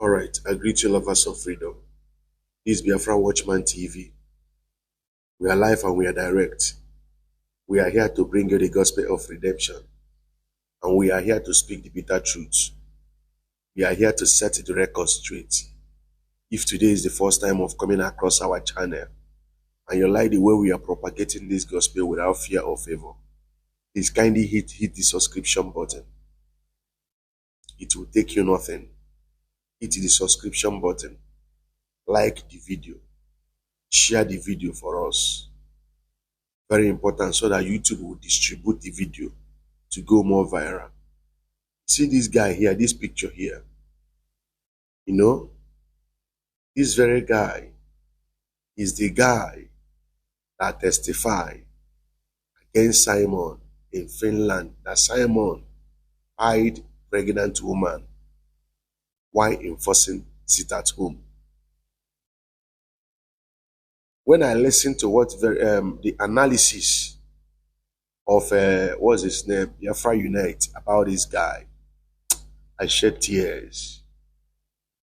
All right, I greet you, lovers of freedom. This is Biafra Watchman TV. We are live and we are direct. We are here to bring you the gospel of redemption. And we are here to speak the bitter truth. We are here to set the record straight. If today is the first time of coming across our channel, and you like the way we are propagating this gospel without fear or favor, please kindly hit the subscription button. It will take you nothing. Hit the subscription button. Like the video. Share the video for us. Very important, so that YouTube will distribute the video to go more viral. See this guy here, this picture here. You know, this very guy is the guy that testified against Simon in Finland, that Simon hired pregnant woman while enforcing sit at home. When I listened to the analysis of what's his name, Biafra Unite, about this guy, I shed tears.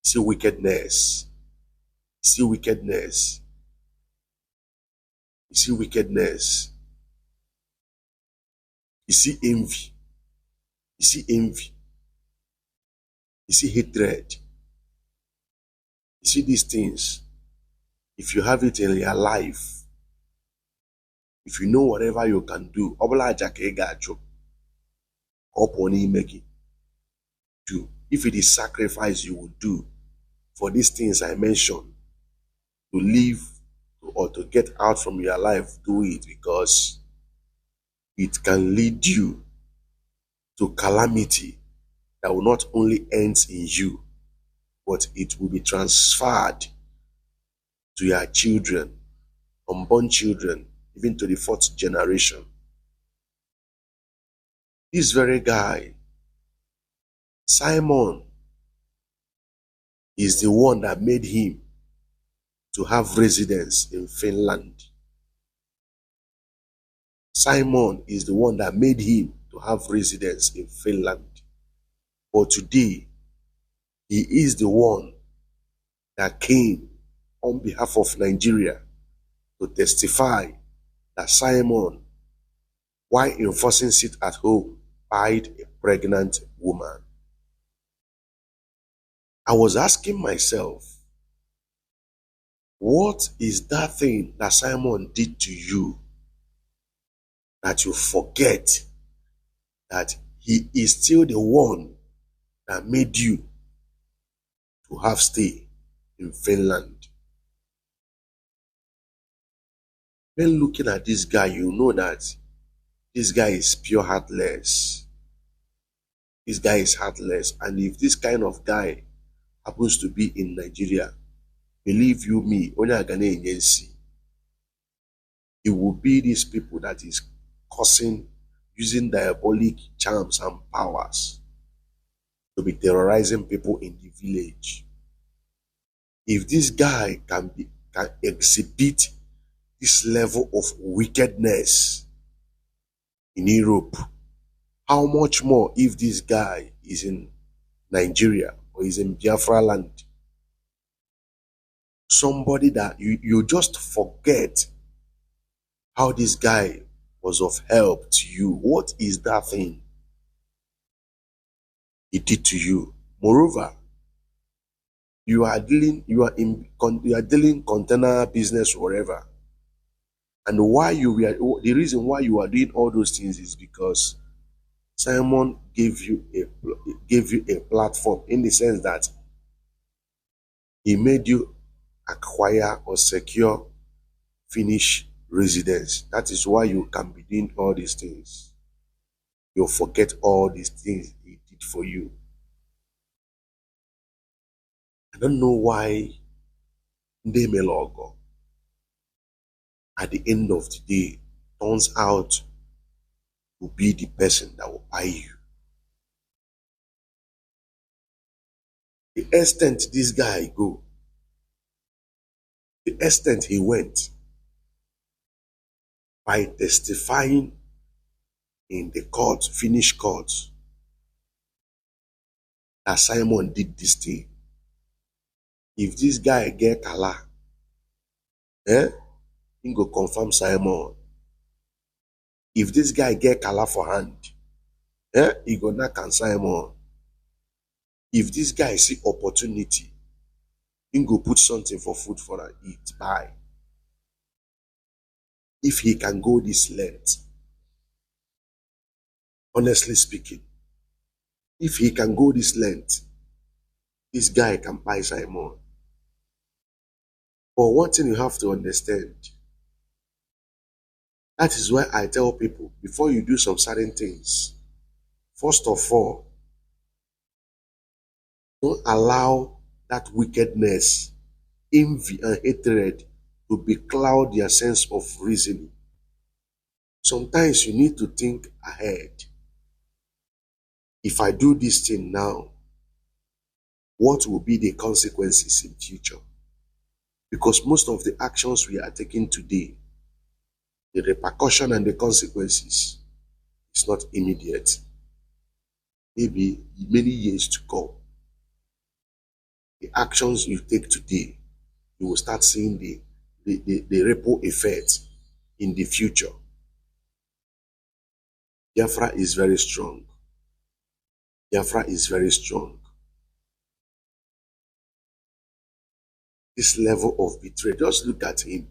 See wickedness. See wickedness. You see wickedness. You see envy. You see envy. You see hatred. You see these things. If you have it in your life, if you know whatever you can do, do. If it is sacrifice you will do for these things I mentioned, to live or to get out from your life, do it, because it can lead you to calamity that will not only end in you, but it will be transferred to your children, unborn children, even to the fourth generation. This very guy, Simon, is the one that made him to have residence in Finland. Simon is the one that made him to have residence in Finland. But today, he is the one that came on behalf of Nigeria to testify that Simon, while enforcing sit at home, hired a pregnant woman. I was asking myself, what is that thing that Simon did to you that you forget that he is still the one that made you to have stay in Finland? When looking at this guy, you know that this guy is pure heartless. This guy is heartless. And if this kind of guy happens to be in Nigeria, believe you me, only a Ghanaian agency, it will be these people that is causing, using diabolic charms and powers to be terrorizing people in the village. If this guy can exhibit this level of wickedness in Europe, how much more if this guy is in Nigeria or is in Biafra land? Somebody that you just forget how this guy was of help to you. What is that thing he did to you? Moreover, you are dealing container business or whatever. And the reason why you are doing all those things is because Simon gave you a platform, in the sense that he made you acquire or secure Finnish residence. That is why you can be doing all these things. You'll forget all these things he did for you. I don't know why Ndemelogo, at the end of the day, turns out to be the person that will buy you. The extent this guy go, the extent he went, by testifying in the court, Finnish court, that Simon did this thing. If this guy get kala, he go confirm Simon. If this guy get kala for hand, he go knock on Simon. If this guy see opportunity, he go put something for food for her eat, buy. If he can go this length, honestly speaking, if he can go this length, this guy can buy Simon. But one thing you have to understand, that is why I tell people, before you do some certain things, first of all, don't allow that wickedness, envy, and hatred to becloud your sense of reasoning. Sometimes you need to think ahead. If I do this thing now, what will be the consequences in future? Because most of the actions we are taking today, the repercussion and the consequences is not immediate. Maybe many years to come. The actions you take today, you will start seeing the ripple effect in the future. Biafra is very strong. Biafra is very strong. This level of betrayal, just look at him.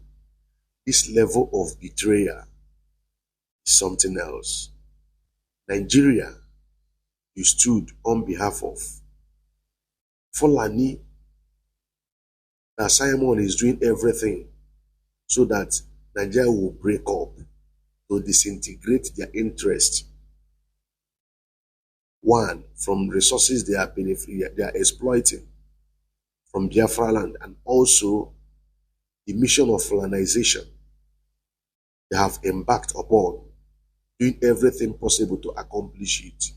This level of betrayal is something else. Nigeria, you stood on behalf of Fulani. That Simon is doing everything so that Nigeria will break up, to disintegrate their interest. One, from resources they are exploiting from Biafra land, and also the mission of Fulanization they have embarked upon, doing everything possible to accomplish it.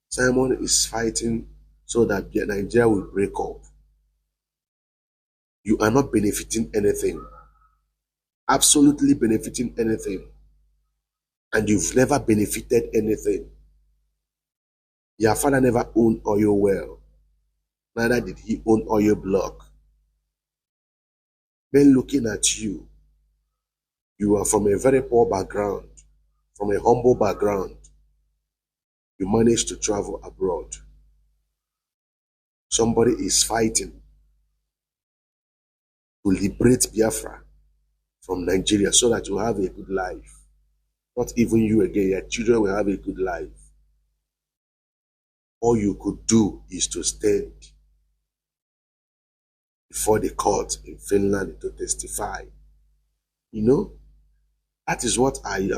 Simon is fighting so that Nigeria will break up. You are not benefiting anything, absolutely benefiting anything, and you've never benefited anything. Your father never owned oil well, neither did he own oil block. Men looking at you, you are from a very poor background, from a humble background. You managed to travel abroad. Somebody is fighting to liberate Biafra from Nigeria so that you have a good life. Not even you again, your children will have a good life. All you could do is to stand before the court in Finland to testify. You know, that is what I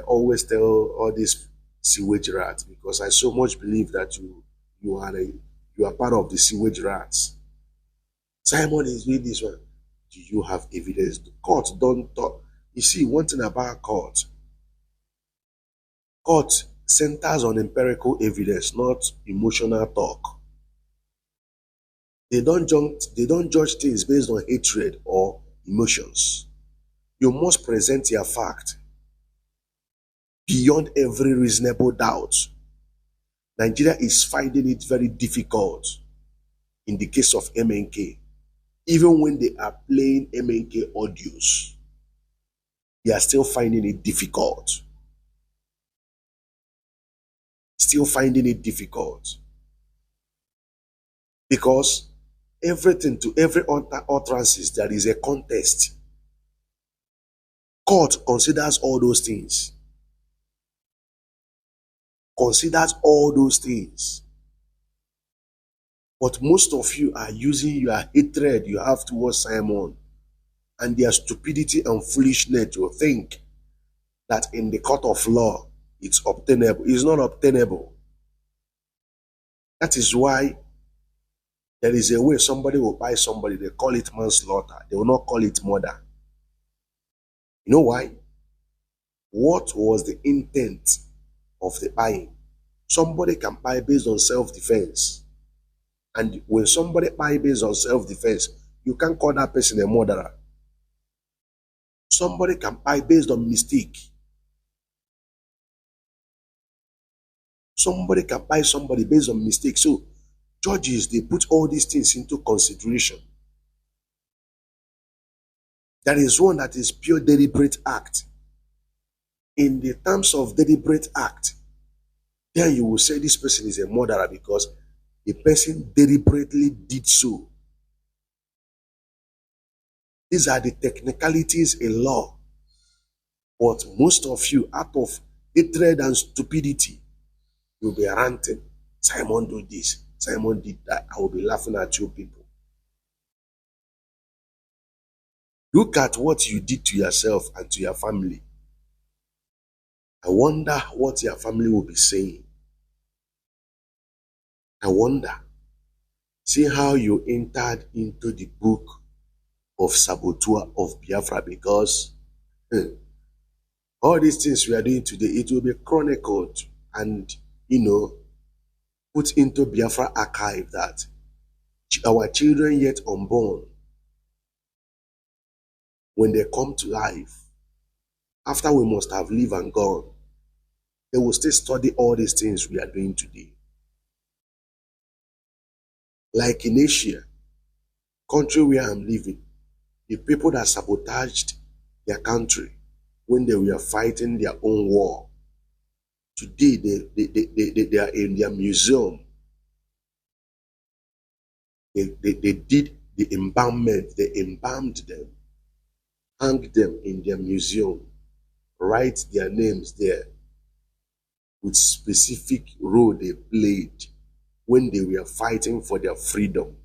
always tell all these sewage rats, because I so much believe that you are part of the sewage rats. Simon is doing this one. Do you have evidence? The court don't talk. You see, one thing about court centers on empirical evidence, not emotional talk. They don't judge things based on hatred or emotions. You must present your fact beyond every reasonable doubt. Nigeria is finding it very difficult in the case of MNK. Even when they are playing MNK audios, they are still finding it difficult. Still finding it difficult. Because everything, to every utterances, there is a contest. Court considers all those things. Considers all those things. But most of you are using your hatred you have towards Simon and their stupidity and foolishness to think that in the court of law it's obtainable. It's not obtainable. That is why there is a way somebody will buy somebody, they call it manslaughter. They will not call it murder. You know why? What was the intent of the buying? Somebody can buy based on self-defense. And when somebody buys based on self-defense, you can't call that person a murderer. Somebody can buy based on mistake. Somebody can buy somebody based on mistake. So Judges, they put all these things into consideration. There is one that is pure deliberate act. In the terms of deliberate act, then you will say this person is a murderer because the person deliberately did so. These are the technicalities in law. But most of you, out of hatred and stupidity, you'll be ranting. Simon did this, Simon did that. I will be laughing at you people. Look at what you did to yourself and to your family. I wonder what your family will be saying. I wonder. See how you entered into the book of saboteur of Biafra, because all these things we are doing today, it will be chronicled and, put into Biafra archive, that our children yet unborn, when they come to life, after we must have lived and gone, they will still study all these things we are doing today. Like in Asia, country where I'm living, the people that sabotaged their country when they were fighting their own war, today they are in their museum. They did the embalmment, they embalmed them, hanged them in their museum, write their names there with specific role they played when they were fighting for their freedom.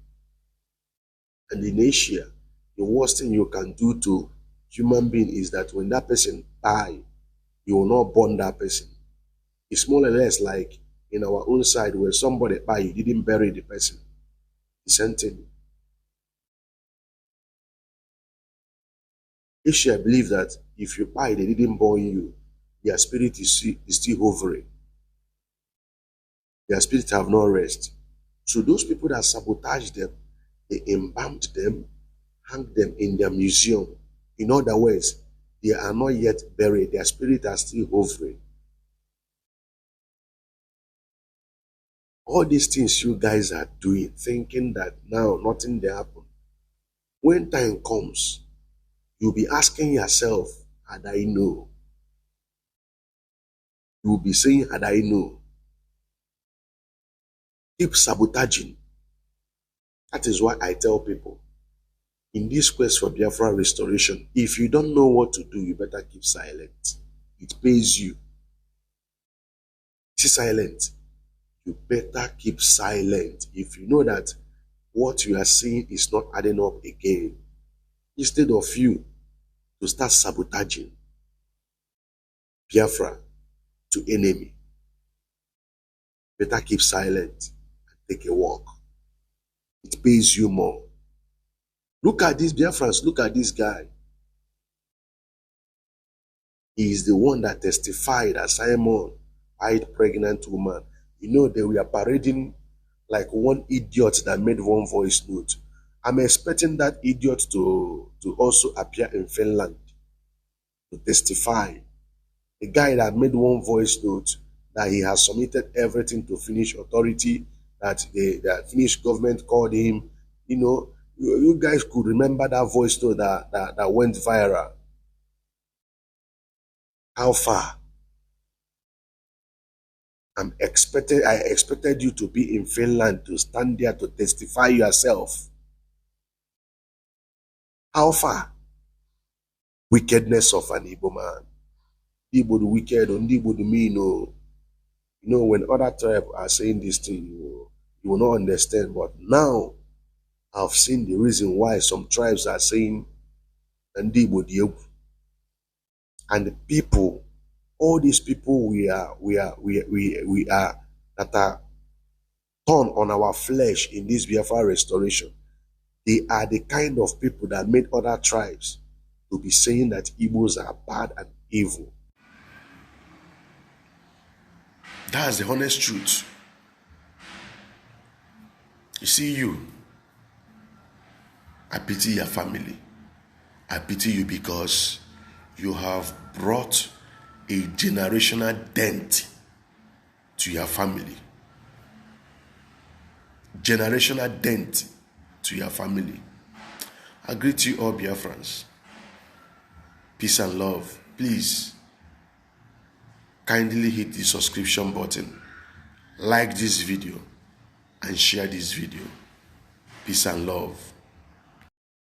And in Asia, the worst thing you can do to human being is that when that person die, you will not burn that person. It's more or less like in our own side, where somebody die, you didn't bury the person. The same thing. Asia believe that if you die, they didn't burn you, their spirit is still hovering. Their spirit have no rest. So those people that sabotage them, they embalmed them, hanged them in their museum. In other words, they are not yet buried. Their spirit are still hovering. All these things you guys are doing, thinking that now nothing will happen. When time comes, you'll be asking yourself, had I know? You'll be saying, had I know? Keep sabotaging. That is why I tell people, in this quest for Biafra restoration, if you don't know what to do, you better keep silent. It pays you. Stay silent. You better keep silent. If you know that what you are saying is not adding up again, instead of you to start sabotaging Biafra to enemy, better keep silent and take a walk. It pays you more. Look at these Biafrans, look at this guy. He is the one that testified as Simon eyed pregnant woman. They were parading like one idiot that made one voice note. I'm expecting that idiot to also appear in Finland to testify. The guy that made one voice note that he has submitted everything to Finnish authority, that the Finnish government called him. You guys could remember that voice note that went viral. How far? I expected you to be in Finland to stand there to testify yourself. How far? Wickedness of an Igbo man. Igbo the wicked, and Igbo the mean. When other tribes are saying this thing, you will not understand. But now, I've seen the reason why some tribes are saying Igbo the Igbo. And the people, all these people we are that are torn on our flesh in this Biafra restoration, they are the kind of people that made other tribes to be saying that Igbos are bad and evil. That's the honest truth. You see, I pity your family. I pity you because you have brought a generational dent to your family. generational dent to your family. I greet you all, Biafrans. Peace and love. Please, kindly hit the subscription button, like this video, and share this video. Peace and love.